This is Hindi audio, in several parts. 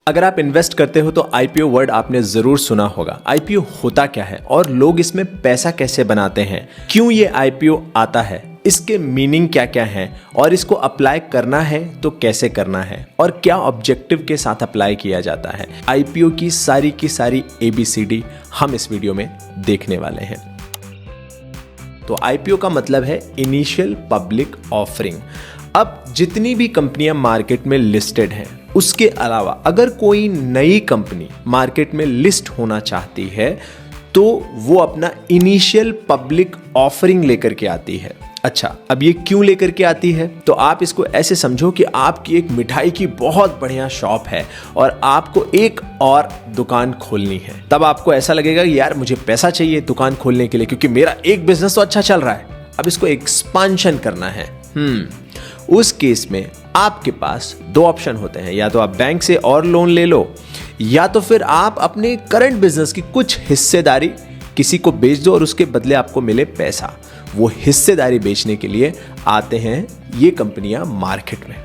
अगर आप इन्वेस्ट करते हो तो आईपीओ वर्ड आपने जरूर सुना होगा। आईपीओ होता क्या है और लोग इसमें पैसा कैसे बनाते हैं, क्यों ये आईपीओ आता है, इसके मीनिंग क्या क्या है और इसको अप्लाई करना है तो कैसे करना है और क्या ऑब्जेक्टिव के साथ अप्लाई किया जाता है। आईपीओ की सारी एबीसीडी हम इस वीडियो में देखने वाले हैं। तो आईपीओ का मतलब है इनिशियल पब्लिक ऑफरिंग। अब जितनी भी कंपनियां मार्केट में लिस्टेड हैं, उसके अलावा अगर कोई नई कंपनी मार्केट में लिस्ट होना चाहती है तो वो अपना इनिशियल पब्लिक ऑफरिंग लेकर के आती है। अच्छा, अब ये क्यों लेकर के आती है? तो आप इसको ऐसे समझो कि आपकी एक मिठाई की बहुत बढ़िया शॉप है और आपको एक और दुकान खोलनी है। तब आपको ऐसा लगेगा कि यार मुझे पैसा चाहिए दुकान खोलने के लिए, क्योंकि मेरा एक बिजनेस तो अच्छा चल रहा है, अब इसको एक्सपांशन करना है। उस केस में आपके पास दो ऑप्शन होते हैं, या तो आप बैंक से और लोन ले लो, या तो फिर आप अपने करंट बिजनेस की कुछ हिस्सेदारी किसी को बेच दो और उसके बदले आपको मिले पैसा। वो हिस्सेदारी बेचने के लिए आते हैं ये कंपनियां मार्केट में,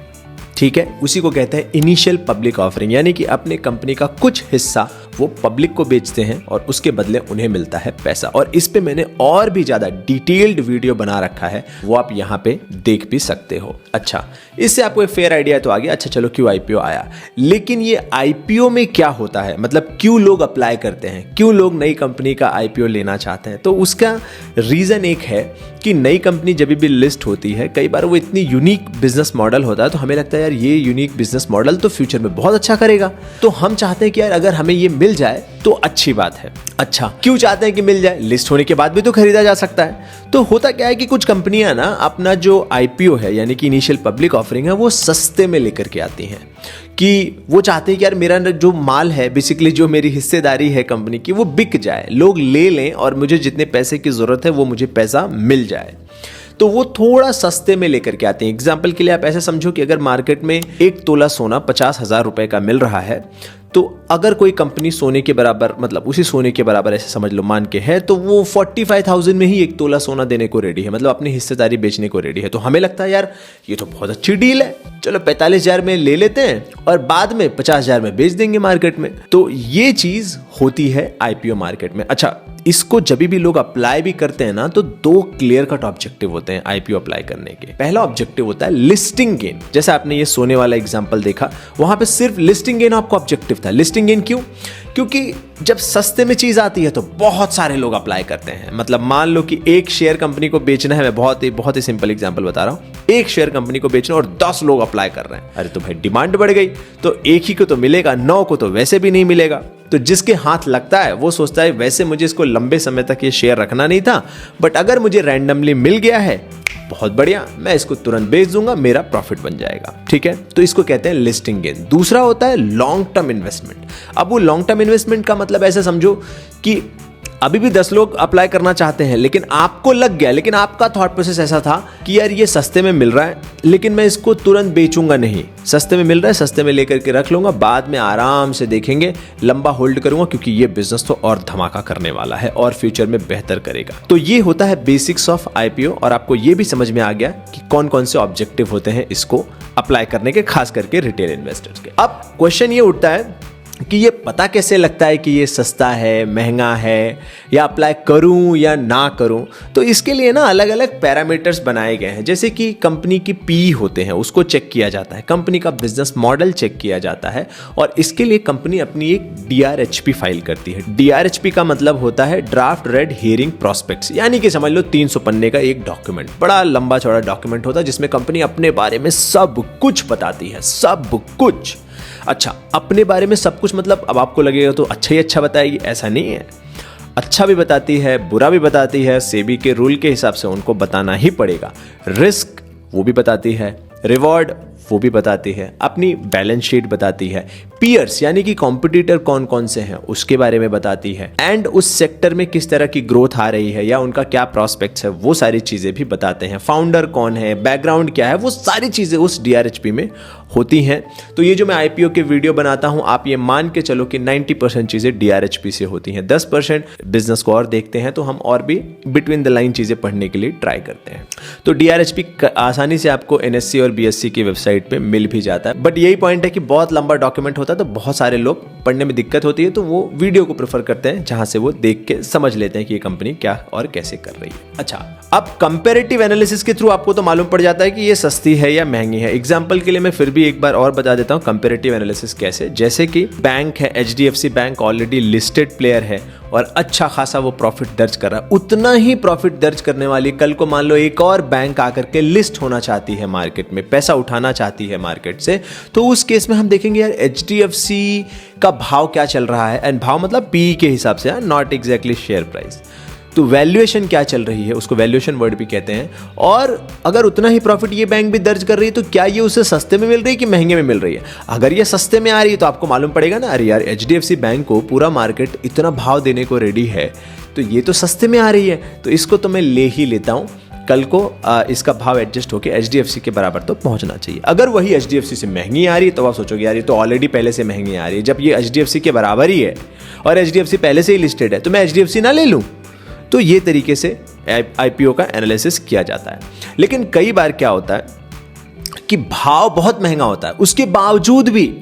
ठीक है। उसी को कहते हैं इनिशियल पब्लिक ऑफरिंग, यानी कि अपने कंपनी का कुछ हिस्सा वो पब्लिक को बेचते हैं और उसके बदले उन्हें मिलता है पैसा। और इस पे मैंने और भी ज्यादा डिटेल्ड वीडियो बना रखा है, वो आप यहाँ पे देख भी सकते हो। अच्छा, इससे आपको एक फेयर आइडिया तो आ गया। अच्छा चलो, क्यों आईपीओ आया, लेकिन ये आईपीओ में क्या होता है, मतलब क्यों लोग अप्लाई करते हैं, क्यों लोग नई कंपनी का आईपीओ लेना चाहते हैं। तो उसका रीजन एक है कि नई कंपनी जब भी लिस्ट होती है, कई बार वो इतनी यूनिक बिजनेस मॉडल होता है, तो हमें लगता है यार ये यूनिक बिजनेस मॉडल तो फ्यूचर में बहुत अच्छा करेगा, तो हम चाहते हैं कि यार अगर हमें ये मिल जाए तो अच्छी बात है। अच्छा, क्यों चाहते हैं कि मिल जाए? लिस्ट होने के बाद भी तो खरीदा जा सकता है। तो होता क्या है कि कुछ कंपनियां ना अपना जो आईपीओ है, यानी कि इनिशियल पब्लिक ऑफरिंग है, वो सस्ते में लेकर के आती हैं, कि वो चाहते हैं कि यार मेरा जो माल है, बेसिकली जो मेरी हिस्सेदारी है कंपनी की, वो बिक जाए, लोग ले लें और मुझे जितने पैसे की जरूरत है वो मुझे पैसा मिल जाए। तो वो थोड़ा सस्ते में लेकर के आते हैं। एग्जाम्पल के लिए आप ऐसे समझो कि अगर मार्केट में 1 तोला सोना 50,000 रुपए का मिल रहा है, तो अगर कोई कंपनी सोने के बराबर, मतलब उसी सोने के बराबर ऐसे समझ लो मान के है, तो वो 45,000 में ही 1 तोला सोना देने को रेडी है, मतलब अपनी हिस्सेदारी बेचने को रेडी है। तो हमें लगता है यार ये तो बहुत अच्छी डील है, चलो 45,000 में ले लेते हैं और बाद में 50,000 में बेच देंगे मार्केट में। तो ये चीज होती है आईपीओ मार्केट में। अच्छा, इसको जब भी लोग अप्लाई भी करते हैं ना, तो 2 क्लियर कट ऑब्जेक्टिव होते हैं आईपीओ अप्लाई करने के। पहला ऑब्जेक्टिव होता है लिस्टिंग गेन। जैसे आपने ये सोने वाला एग्जांपल देखा, वहां पे सिर्फ लिस्टिंग गेन आपको ऑब्जेक्टिव था। लिस्टिंग गेन क्यों? क्योंकि जब सस्ते में चीज आती है तो बहुत सारे लोग अप्लाई करते हैं। मतलब मान लो कि एक शेयर कंपनी को बेचना है, मैं बहुत ही सिंपल एग्जांपल बता रहा हूं, एक शेयर कंपनी को बेचना और 10 लोग अप्लाई कर रहे हैं। अरे तो भाई डिमांड बढ़ गई, तो एक ही को तो मिलेगा, 9 को तो वैसे भी नहीं मिलेगा। तो जिसके हाथ लगता है वो सोचता है वैसे मुझे इसको लंबे समय तक ये शेयर रखना नहीं था, बट अगर मुझे रैंडमली मिल गया है, बहुत बढ़िया, मैं इसको तुरंत बेच दूंगा, मेरा प्रॉफिट बन जाएगा, ठीक है। तो इसको कहते हैं लिस्टिंग गेन। दूसरा होता है लॉन्ग टर्म इन्वेस्टमेंट। अब वो लॉन्ग टर्म इन्वेस्टमेंट का मतलब ऐसे समझो कि अभी भी 10 लोग अप्लाई करना चाहते हैं, लेकिन आपको लग गया, लेकिन आपका थॉट प्रोसेस ऐसा था कि यार ये सस्ते में मिल रहा है, लेकिन मैं इसको तुरंत बेचूंगा नहीं, सस्ते में मिल रहा है, सस्ते में लेकर के रख लूंगा, बाद में आराम से देखेंगे, लंबा होल्ड करूंगा, क्योंकि ये बिजनेस तो और धमाका करने वाला है और फ्यूचर में बेहतर करेगा। तो ये होता है बेसिक्स ऑफ आईपीओ, और आपको ये भी समझ में आ गया कि कौन कौन से ऑब्जेक्टिव होते हैं इसको अप्लाई करने के, खास करके रिटेल इन्वेस्टर्स के। अब क्वेश्चन ये उठता है कि ये पता कैसे लगता है कि ये सस्ता है, महंगा है, या अप्लाई करूं या ना करूं। तो इसके लिए ना अलग अलग पैरामीटर्स बनाए गए हैं। जैसे कि कंपनी की पी होते हैं, उसको चेक किया जाता है, कंपनी का बिजनेस मॉडल चेक किया जाता है, और इसके लिए कंपनी अपनी एक डीआरएचपी फाइल करती है। डीआरएचपी का मतलब होता है ड्राफ्ट रेड हियरिंग प्रोस्पेक्ट्स, यानी कि समझ लो 300 पन्ने का एक डॉक्यूमेंट, बड़ा लंबा चौड़ा डॉक्यूमेंट होता है, जिसमें कंपनी अपने बारे में सब कुछ बताती है, सब कुछ। अच्छा, अपने बारे में सब कुछ मतलब अब आपको लगेगा तो अच्छा ही अच्छा बताएगी, ऐसा नहीं है। अच्छा भी बताती है, बुरा भी बताती है, सेबी के रूल के हिसाब से उनको बताना ही पड़ेगा। रिस्क वो भी बताती है, रिवॉर्ड वो भी बताती है, अपनी बैलेंस शीट बताती है, पीयर्स यानी कि कॉम्पिटिटर कौन कौन से हैं उसके बारे में बताती है, एंड उस सेक्टर में किस तरह की ग्रोथ आ रही है या उनका क्या प्रॉस्पेक्ट्स है, वो सारी चीजें भी बताते हैं। फाउंडर कौन है, बैकग्राउंड क्या है, वो सारी चीजें उस डीआरएचपी में होती हैं। तो ये जो मैं आईपीओ के वीडियो बनाता हूं, आप ये मान के चलो कि 90% चीज़ें डीआरएचपी से होती हैं, 10% बिजनेस को और देखते हैं, तो हम और भी बिटवीन द लाइन चीज़ें पढ़ने के लिए ट्राई करते हैं। तो डीआरएचपी आसानी से आपको एनएससी और बीएससी की वेबसाइट पे मिल भी जाता है, बट यही पॉइंट है कि बहुत लंबा डॉक्यूमेंट होता है, तो बहुत सारे लोग पढ़ने में दिक्कत होती है, तो वो वीडियो को प्रेफर करते हैं जहां से वो देख के समझ लेते हैं कि ये कंपनी क्या और कैसे कर रही है। अच्छा, अब कंपैरेटिव एनालिसिस के थ्रू आपको तो मालूम पड़ जाता है कि ये सस्ती है या महंगी है। एग्जांपल के लिए मैं फिर भी एक बार और बता देता हूं कंपैरेटिव एनालिसिस कैसे। जैसे कि बैंक है, HDFC bank already listed player है और अच्छा खासा वो प्रॉफिट दर्ज कर रहा है। उतना ही प्रॉफिट दर्ज करने वाली कल को मान लो एक और बैंक आकर के लिस्ट होना चाहती है मार्केट में, पैसा उठाना चाहती है मार्केट से, तो उस केस में हम देखेंगे यार एचडीएफसी का भाव क्या चल रहा है, एंड भाव मतलब पी के हिसाब से, नॉट एग्जैक्टली शेयर प्राइस। तो वैल्यूएशन क्या चल रही है, उसको वैल्यूएशन वर्ड भी कहते हैं। और अगर उतना ही प्रॉफिट ये बैंक भी दर्ज कर रही है, तो क्या ये उसे सस्ते में मिल रही है कि महंगे में मिल रही है। अगर ये सस्ते में आ रही है तो आपको मालूम पड़ेगा ना, अरे यार एचडीएफसी बैंक को पूरा मार्केट इतना भाव देने को रेडी है, तो ये तो सस्ते में आ रही है, तो इसको तो मैं ले ही लेता हूँ। कल को इसका भाव एडजस्ट होकर एचडीएफसी के बराबर तो पहुंचना चाहिए। अगर वही एचडीएफसी से महंगी आ रही है तो आप सोचोगे यार ये तो ऑलरेडी पहले से महंगी आ रही है, जब ये एचडीएफसी के बराबर ही है और एचडीएफसी पहले से ही लिस्टेड है, तो मैं एचडीएफसी ना ले लूं। तो ये तरीके से आईपीओ का एनालिसिस किया जाता है। लेकिन कई बार क्या होता है कि भाव बहुत महंगा होता है, उसके बावजूद भी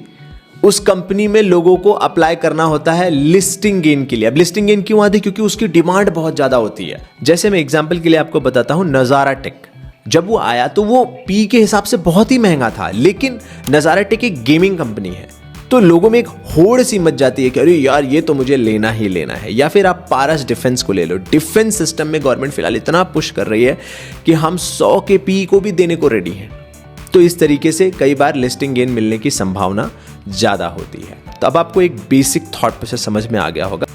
उस कंपनी में लोगों को अप्लाई करना होता है लिस्टिंग गेन के लिए। अब लिस्टिंग गेन क्यों आती है? क्योंकि उसकी डिमांड बहुत ज्यादा होती है। जैसे मैं एग्जांपल के लिए आपको बताता हूं, नजारा टेक जब वो आया तो वो पी के हिसाब से बहुत ही महंगा था, लेकिन नजारा टेक एक गेमिंग कंपनी है, तो लोगों में एक होड़ सी मच जाती है कि अरे यार ये तो मुझे लेना ही लेना है। या फिर आप पारस डिफेंस को ले लो, डिफेंस सिस्टम में गवर्नमेंट फिलहाल इतना पुश कर रही है कि हम 100 के पी को भी देने को रेडी हैं। तो इस तरीके से कई बार लिस्टिंग गेन मिलने की संभावना ज्यादा होती है। तो अब आपको एक बेसिक थॉट प्रोसेस समझ में आ गया होगा।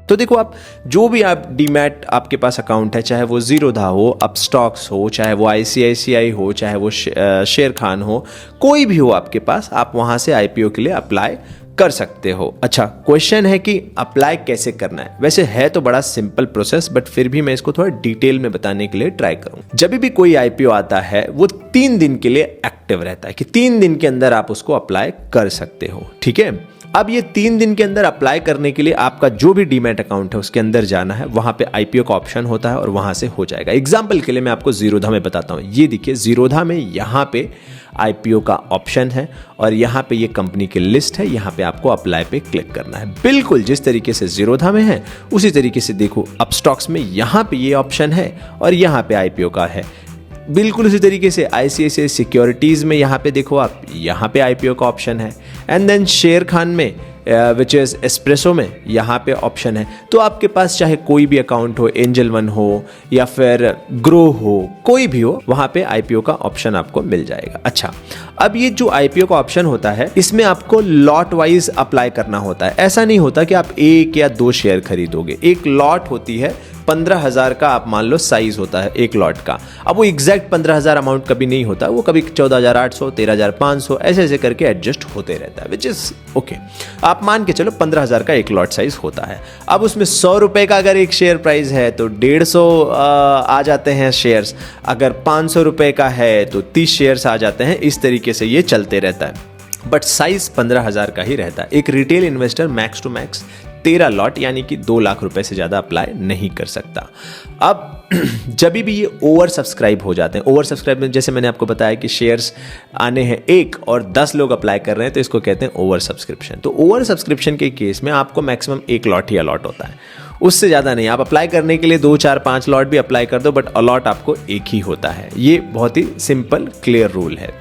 तो देखो, आप जो भी आप डीमैट आपके पास अकाउंट है, चाहे वो जीरोधा हो, अपस्टॉक्स हो, चाहे वो आईसीआईसीआई हो, चाहे वो शेर खान हो, कोई भी हो आपके पास, आप वहां से आईपीओ के लिए अप्लाई कर सकते हो। अच्छा, क्वेश्चन है कि अप्लाई कैसे करना है। वैसे है तो बड़ा सिंपल प्रोसेस, बट फिर भी मैं इसको थोड़ा डिटेल में बताने के लिए ट्राई करूंगा। जब भी कोई आईपीओ आता है वो 3 दिन के लिए एक्टिव रहता है कि 3 दिन के अंदर आप उसको अप्लाई कर सकते हो, ठीक है। अब ये 3 दिन के अंदर अप्लाई करने के लिए आपका जो भी डीमैट अकाउंट है उसके अंदर जाना है, वहां पे आईपीओ का ऑप्शन होता है और वहां से हो जाएगा। एग्जांपल के लिए मैं आपको जीरोधा में बताता हूं। ये देखिए, जीरोधा में यहां पे आईपीओ का ऑप्शन है और यहां पे ये कंपनी की लिस्ट है। यहां पे आपको अप्लाई पे क्लिक करना है। बिल्कुल जिस तरीके से जीरोधा में है उसी तरीके से देखो अपस्टॉक्स में यहां पे ये ऑप्शन है और यहां पे आईपीओ का है। बिल्कुल उसी तरीके से आईसीआईसीआई सिक्योरिटीज में यहाँ पे देखो आप, यहाँ पे आईपीओ का ऑप्शन है। एंड देन शेर खान में विच इज एस्प्रेसो में यहाँ पे ऑप्शन है। तो आपके पास चाहे कोई भी अकाउंट हो, एंजल वन हो या फिर ग्रो हो, कोई भी हो, वहाँ पे आईपीओ का ऑप्शन आपको मिल जाएगा। अच्छा, अब ये जो आईपीओ का ऑप्शन होता है इसमें आपको लॉट वाइज अप्लाई करना होता है। ऐसा नहीं होता कि आप 1 या 2 शेयर खरीदोगे। एक लॉट होती है, 15,000 का आप मान लो साइज होता है एक लॉट का। अब वो एग्जैक्ट 15,000 अमाउंट कभी नहीं होता, वो कभी 14,800, 13,500 ऐसे ऐसे करके एडजस्ट होते रहता है, विच इज ओके। आप मान के चलो 15,000 का एक लॉट साइज होता है। अब उसमें 100 रुपए का अगर एक शेयर प्राइस है तो 150 आ जाते हैं शेयर्स। अगर 500 रुपए का है तो 30 शेयर्स आ जाते हैं। इस तरीके से ये चलते रहता है, बट साइज 15,000 का ही रहता है। एक retail investor max to max 13 lot यानी कि 2 लाख रुपए से ज्यादा अप्लाई नहीं कर सकता। अब जब भी ये ओवर सब्सक्राइब हो जाते हैं, ओवर सब्सक्राइब में जैसे मैंने आपको बताया कि शेयर्स आने हैं 1 और 10 लोग अप्लाई कर रहे हैं, तो इसको कहते हैं ओवर सब्सक्रिप्शन। तो ओवर सब्सक्रिप्शन के केस में आपको मैक्सिमम 1 लॉट ही अलॉट होता है, उससे ज़्यादा नहीं। आप अप्लाई करने के लिए 2, 4, 5 लॉट भी अप्लाई कर दो, बट अलॉट आपको 1 ही होता है। ये बहुत ही सिंपल क्लियर रूल है,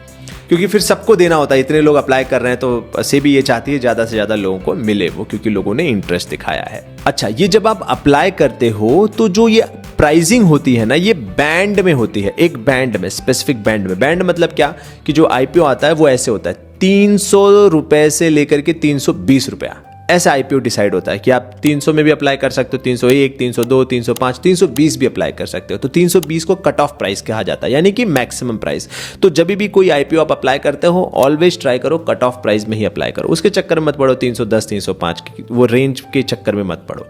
क्योंकि फिर सबको देना होता है। इतने लोग अप्लाई कर रहे हैं तो सेबी ये चाहती है ज़्यादा से ज़्यादा लोगों को मिले वो, क्योंकि लोगों ने इंटरेस्ट दिखाया है। अच्छा, ये जब आप अप्लाई करते हो तो जो ये प्राइसिंग होती है ना, ये बैंड में होती है, एक बैंड में, स्पेसिफिक बैंड में। बैंड मतलब क्या कि जो आईपीओ आता है वो ऐसे होता है, 300 रुपए से लेकर के 320 रुपया, ऐसा आईपीओ डिसाइड होता है कि आप 300 में भी अप्लाई कर सकते हो, 301, 302, 305, 320 भी अप्लाई कर सकते हो। तो 320 को कट ऑफ प्राइस कहा जाता है, यानी कि मैक्सिमम प्राइस। तो जब भी कोई आईपीओ आप अप्लाई करते हो, ऑलवेज ट्राई करो कट ऑफ प्राइस में ही अप्लाई करो। उसके चक्कर में मत पड़ो 310, 305 की वो रेंज के चक्कर में मत पड़ो।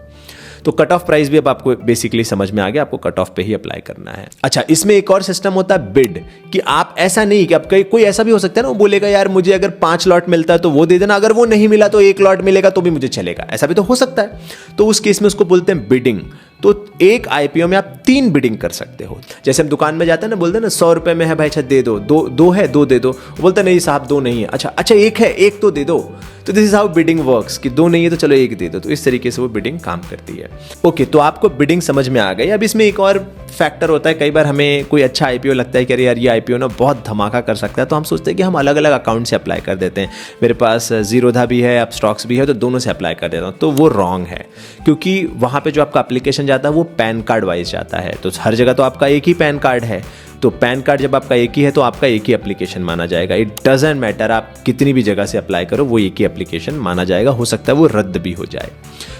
तो कट ऑफ प्राइस भी अब आपको बेसिकली समझ में आ गया, आपको कट ऑफ पे ही अप्लाई करना है। अच्छा, इसमें एक और सिस्टम होता है बिड, कि आप ऐसा नहीं कि आप कोई ऐसा भी हो सकता है ना, वो बोलेगा यार मुझे अगर 5 लॉट मिलता है तो वो दे देना, अगर वो नहीं मिला तो 1 लॉट मिलेगा तो भी मुझे चलेगा, ऐसा भी तो हो सकता है। तो उस केस में उसको बोलते हैं बिडिंग। तो एक आईपीओ में आप 3 बिडिंग कर सकते हो। जैसे हम दुकान में जाते हैं ना, बोलते हैं ना 100 रुपए में है भाई, अच्छा दे दो, दो है, 2 दे दो। वो बोलता नहीं साहब 2 नहीं है, अच्छा 1 है, 1 तो दे दो। तो this is how bidding works, कि 2 नहीं है तो चलो 1 दे दो। तो इस तरीके से वो बिडिंग काम करती है। ओके, तो आपको बिडिंग समझ में आ गई। अब इसमें एक और फैक्टर होता है, कई बार हमें कोई अच्छा आईपीओ लगता है कि अरे यार ये आईपीओ ना बहुत धमाका कर सकता है, तो हम सोचते हैं कि हम अलग अलग अकाउंट से अप्लाई कर देते हैं। मेरे पास जीरोधा भी है, अब स्टॉक्स भी है, तो दोनों से अप्लाई कर देता हूँ। तो वो रॉन्ग है, क्योंकि वहाँ पे जो आपका एप्लीकेशन जाता है वो पैन कार्ड वाइज जाता है। तो हर जगह तो आपका एक ही पैन कार्ड है, तो पैन कार्ड जब आपका एक ही है तो आपका एक ही एप्लीकेशन माना जाएगा। इट डजंट मैटर आप कितनी भी जगह से अप्लाई करो, वो एक ही एप्लीकेशन माना जाएगा। हो सकता है वो रद्द भी हो जाए।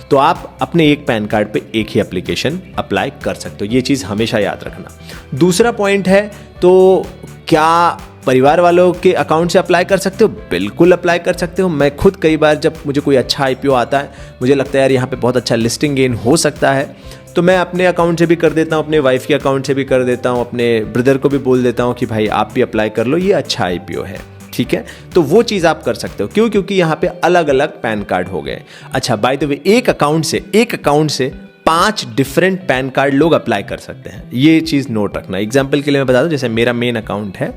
तो आप अपने एक पैन कार्ड पे एक ही एप्लीकेशन अप्लाई कर सकते हो, ये चीज़ हमेशा याद रखना। दूसरा पॉइंट है, तो क्या परिवार वालों के अकाउंट से अप्लाई कर सकते हो? बिल्कुल अप्लाई कर सकते हो। मैं खुद कई बार जब मुझे कोई अच्छा आईपीओ आता है, मुझे लगता है यार यहाँ पे बहुत अच्छा लिस्टिंग गेन हो सकता है, तो मैं अपने अकाउंट से भी कर देता हूँ, अपने वाइफ के अकाउंट से भी कर देता हूँ, अपने ब्रदर को भी बोल देता हूँ कि भाई आप भी अप्लाई कर लो, ये अच्छा आईपीओ है, ठीक है। तो वो चीज़ आप कर सकते हो। क्यों? क्योंकि यहाँ पे अलग अलग पैन कार्ड हो गए। अच्छा, बाय द वे, एक अकाउंट से 5 डिफरेंट पैन कार्ड लोग अप्लाई कर सकते हैं, ये चीज़ नोट रखना। एग्जाम्पल के लिए मैं बता दूं, जैसे मेरा मेन अकाउंट है,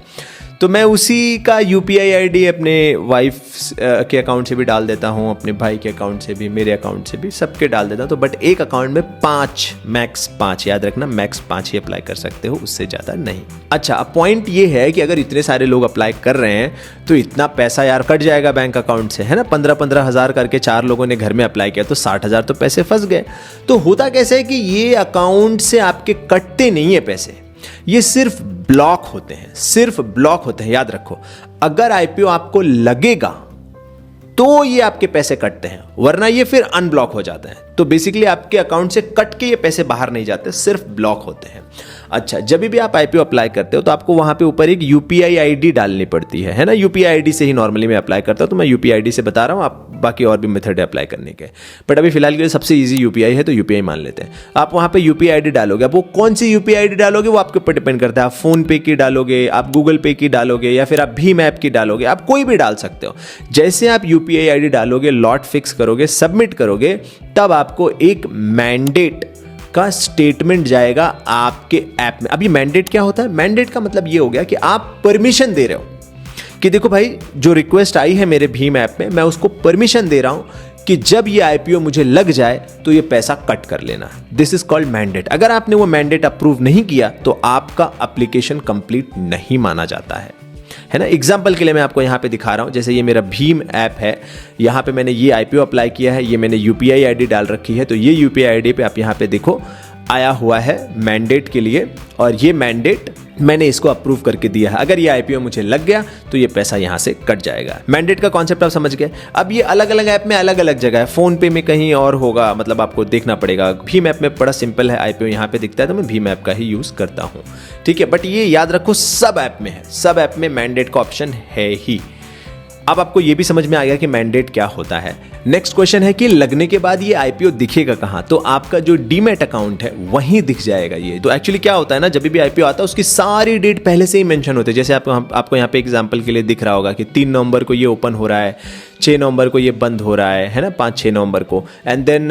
तो मैं उसी का यूपीआई आईडी अपने वाइफ के अकाउंट से भी डाल देता हूँ, अपने भाई के अकाउंट से भी, मेरे अकाउंट से भी, सबके डाल देता हूँ। तो बट एक अकाउंट में 5, मैक्स 5, याद रखना, मैक्स 5 ही अप्लाई कर सकते हो, उससे ज़्यादा नहीं। अच्छा, अब पॉइंट ये है कि अगर इतने सारे लोग अप्लाई कर रहे हैं तो इतना पैसा यार कट जाएगा बैंक अकाउंट से, है ना। 15-15 हज़ार करके 4 लोगों ने घर में अप्लाई किया तो 60,000 तो पैसे फंस गए। तो होता कैसे है कि ये अकाउंट से आपके कटते नहीं है पैसे, ये सिर्फ ब्लॉक होते हैं, याद रखो। अगर आईपीओ आपको लगेगा तो ये आपके पैसे कटते हैं, वरना ये फिर अनब्लॉक हो जाते हैं। तो बेसिकली आपके अकाउंट से कट के ये पैसे बाहर नहीं जाते, सिर्फ ब्लॉक होते हैं। अच्छा, जब भी आप आईपीओ अप्लाई करते हो तो आपको वहां पे ऊपर एक यूपीआई आईडी डालनी पड़ती है ना। यूपीआई आईडी से ही नॉर्मली मैं अप्लाई करता हूं, तो मैं यूपीआई आईडी से बता रहा हूं, आप बाकी और भी मेथड है अप्लाई करने के, बट अभी फिलहाल के लिए सबसे ईजी यूपीआई है, तो यूपीआई मान लेते हैं। आप वहां पे यूपीआई आईडी डालोगे। अब वो कौन सी यूपीआई आईडी डालोगे वो आपके ऊपर डिपेंड करता है। आप फोन पे की डालोगे, आप गूगल पे की डालोगे, या फिर आप भीम ऐप की डालोगे, आप कोई भी डाल सकते हो। जैसे आप यूपीआई आईडी डालोगे, लॉट फिक्स करोगे, सबमिट करोगे, तब आपको एक मैंडेट का स्टेटमेंट जाएगा आपके ऐप में। अब ये मैंडेट क्या होता है? मैंडेट का मतलब ये हो गया कि आप परमिशन दे रहे हो कि देखो भाई, जो रिक्वेस्ट आई है मेरे भीम ऐप में, मैं उसको परमिशन दे रहा हूं कि जब ये आईपीओ मुझे लग जाए तो ये पैसा कट कर लेना। This is called mandate. अगर आपने वो मैंडेट अप्रूव नहीं किया तो आपका एप्लीकेशन कंप्लीट नहीं माना जाता है ना। एग्जाम्पल के लिए मैं आपको यहाँ पे दिखा रहा हूँ, जैसे ये मेरा भीम ऐप है, यहाँ पे मैंने ये आईपीओ अप्लाई किया है, ये मैंने यूपीआई आईडी डाल रखी है, तो ये यूपीआई आईडी पे आप यहाँ पे देखो आया हुआ है मैंडेट के लिए, और ये मैंडेट मैंने इसको अप्रूव करके दिया है। अगर ये आईपीओ मुझे लग गया तो ये पैसा यहाँ से कट जाएगा। मैंडेट का कॉन्सेप्ट आप समझ गए। अब ये अलग अलग ऐप में अलग अलग जगह है, फोन पे में कहीं और होगा, मतलब आपको देखना पड़ेगा। भीम ऐप में बड़ा सिंपल है, आईपीओ यहाँ पे दिखता है तो मैं भीम ऐप का ही यूज़ करता हूँ, ठीक है। बट ये याद रखो, सब ऐप में है, सब ऐप में मैंडेट का ऑप्शन है ही। अब आपको ये भी समझ में आ गया कि मैंडेट क्या होता है। नेक्स्ट क्वेश्चन है कि लगने के बाद ये आईपीओ दिखेगा कहाँ? तो आपका जो डीमैट अकाउंट है वहीं दिख जाएगा ये। तो एक्चुअली क्या होता है ना, जब भी आईपीओ आता है उसकी सारी डेट पहले से ही मेंशन होती है। जैसे आपको यहाँ पे एग्जांपल के लिए दिख रहा होगा कि 3 नवंबर को ये ओपन हो रहा है, 6 नवंबर को ये बंद हो रहा है ना, 5-6 नवंबर को, एंड देन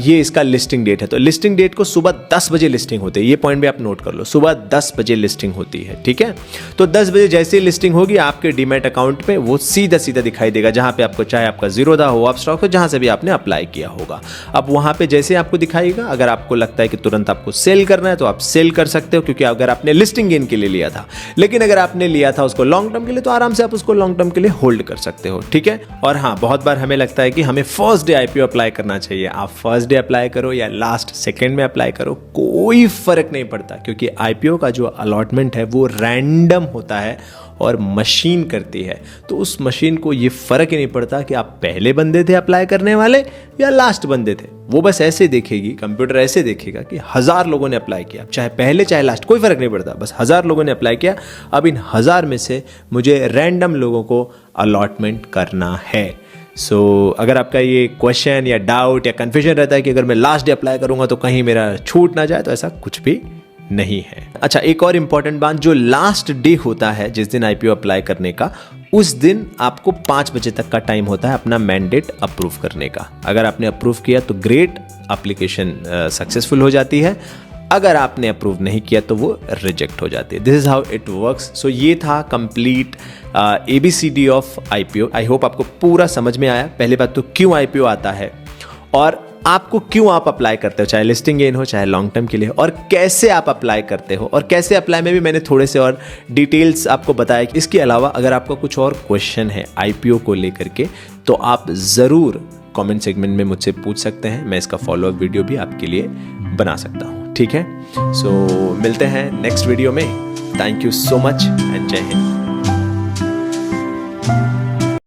ये इसका लिस्टिंग डेट है। तो लिस्टिंग डेट को सुबह 10 बजे लिस्टिंग होती है, ये पॉइंट भी आप नोट कर लो, सुबह 10 बजे लिस्टिंग होती है, ठीक है। तो 10 बजे जैसे ही लिस्टिंग होगी आपके डीमैट अकाउंट पे वो सीधा सीधा दिखाई देगा, जहां पे आपको, चाहे आपका जीरोधा हो, अपस्टॉक हो, जहां से भी आपने अप्लाई किया होगा। अब वहां पे जैसे आपको दिखाएगा, अगर आपको लगता है कि तुरंत आपको सेल करना है तो आप सेल कर सकते हो, क्योंकि अगर आपने लिस्टिंग गेन के लिए लिया था। लेकिन अगर आपने लिया था उसको लॉन्ग टर्म के लिए तो आराम से आप उसको लॉन्ग टर्म के लिए होल्ड कर सकते हो, ठीक है। और हाँ, बहुत बार हमें लगता है कि हमें फर्स्ट डे आईपीओ अप्लाई करना चाहिए। आप फर्स्ट डे अप्लाई करो या लास्ट सेकंड में अप्लाई करो, कोई फर्क नहीं पड़ता, क्योंकि आईपीओ का जो अलॉटमेंट है वो रैंडम होता है और मशीन करती है। तो उस मशीन को ये फर्क ही नहीं पड़ता कि आप पहले बंदे थे अप्लाई करने वाले या लास्ट बंदे थे। वो बस ऐसे देखेगी, कंप्यूटर ऐसे देखेगा कि 1000 लोगों ने अप्लाई किया, चाहे पहले चाहे लास्ट, कोई फर्क नहीं पड़ता, बस 1000 लोगों ने अप्लाई किया। अब इन 1000 में से मुझे रैंडम लोगों को अलॉटमेंट करना है। सो अगर आपका ये क्वेश्चन या डाउट या कन्फ्यूजन रहता है कि अगर मैं लास्ट डे अप्लाई करूंगा तो कहीं मेरा छूट ना जाए, तो ऐसा कुछ भी नहीं है। अच्छा, एक और इम्पॉर्टेंट बात, जो लास्ट डे होता है जिस दिन आईपीओ अप्लाई करने का, उस दिन आपको 5 बजे तक का टाइम होता है अपना मैंडेट अप्रूव करने का। अगर आपने अप्रूव किया तो ग्रेट, एप्लीकेशन सक्सेसफुल हो जाती है। अगर आपने अप्रूव नहीं किया तो वो रिजेक्ट हो जाती है। This is how it works. So ये था complete ABCD of IPO. I hope आपको पूरा समझ में आया। पहली बात तो क्यों आईपीओ आता है, और आपको क्यों आप अप्लाई करते हो, चाहे लिस्टिंग गेन हो चाहे लॉन्ग टर्म के लिए, और कैसे आप अप्लाई करते हो, और कैसे अप्लाई में भी मैंने थोड़े से और डिटेल्स आपको बताया। इसके अलावा अगर आपका कुछ और क्वेश्चन है आईपीओ को लेकर के, तो आप ज़रूर कमेंट सेगमेंट में मुझसे पूछ सकते हैं। मैं इसका फॉलोअप वीडियो भी आपके लिए बना सकता हूँ, ठीक है। सो मिलते हैं नेक्स्ट वीडियो में। Thank you so much and जय हिंद।